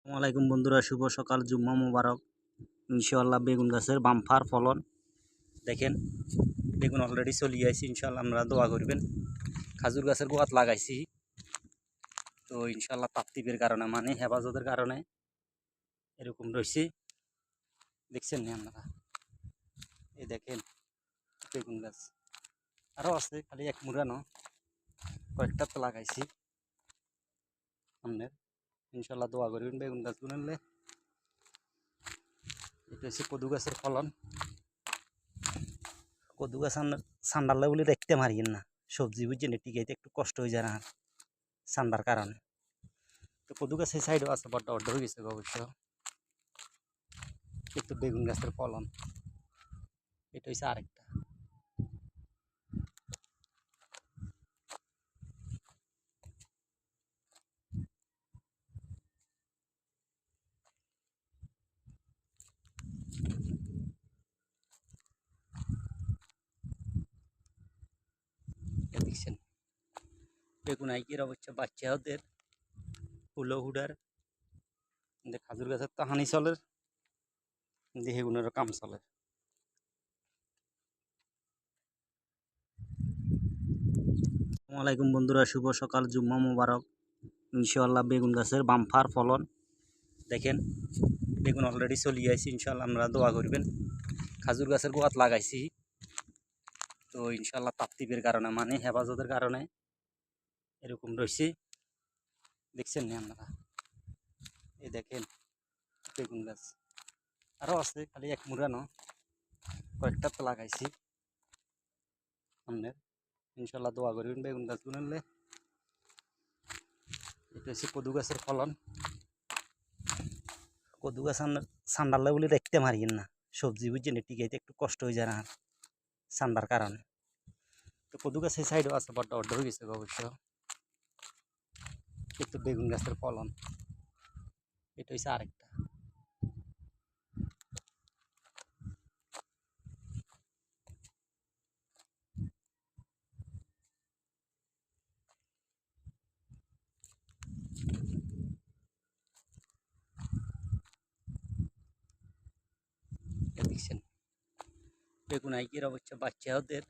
আসসালামাইকুম বন্ধুরা, শুভ সকাল, জুম্মা মুবারক। ইনশাআল্লাহ বেগুন গাছের বাম্পার ফলন দেখেন। বেগুন অলরেডি চলে আইছি, ইনশাআল্লাহ আপনারা দোয়া করবেন। খাজুর গাছের গোয়াত লাগাইছি, তো ইনশাআল্লাহ তাপতিপের কারণে মানে হেফাজতের কারণে এরকম রয়েছে। দেখছেন না আপনারা? এই দেখেন বেগুন গাছ আরও আছে, খালি এক মুড়ানো কয়েকটা তো লাগাইছি। আপনার ইনশাআল্লাহ দোয়া করবেন বেগুন গাছ গুনলে। এটা হচ্ছে কদু গাছের ফলন। কদু গাছ সান্ডারলে বলে দেখতে মারিয়েন না, সবজি বুঝছেন টিকাইতে একটু কষ্ট হয়ে যায় না ঠান্ডার কারণে। তো কদু গাছ এই সাইডও আছে, বড্ড বড্ড হয়ে গেছে অবশ্য। কিন্তু বেগুন গাছের ফলন এটা হচ্ছে আরেকটা। দেখছেন বেগুন আইকির অবশ্য বাচ্চা ওদের হুলো হুডার খাজুর গাছের তো হানি চলে, হেগুনেরও কাম চলে। আসসালামাইকুম বন্ধুরা, শুভ সকাল, জুম্মা মুবারক। ইনশাআল্লাহ বেগুন গাছের বাম্পার ফলন দেখেন। বেগুন অলরেডি চলে আইছি, ইনশাআল্লাহ আপনারা দোয়া করবেন। খাজুর গাছের গোয়াত লাগাইছি, তো ইনশাআল্লাহ তাপতিপের কারণে মানে হেফাজতের কারণে এরকম রয়েছে। দেখছেন না আপনারা? এই দেখেন বেগুন গাছ আরও আছে, খালি এক মুড়ানো কয়েকটা তো লাগাইছি। আপনার ইনশাআল্লাহ দোয়া করবেন বেগুন গাছ গুনলে। এটা হচ্ছে কদু গাছের ফলন। কদু গাছ সান্ডারলে বলে দেখতে মারিয়েন না, সবজি বুঝছেন টিকাইতে একটু কষ্ট হয়ে যায় না ঠান্ডার কারণে। তো কদু গাছ এই সাইডও আছে, বড্ড বড্ড হয়ে গেছে অবশ্য। কিন্তু বেগুন গাছের ফলন এটা হচ্ছে আরেকটা। দেখছেন বেগুন আইকির অবশ্য বাচ্চা ওদের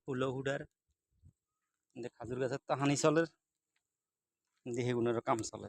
হুলো হুডার খাজুর গাছের তো হানি চলে, হেগুনেরও কাম চলে।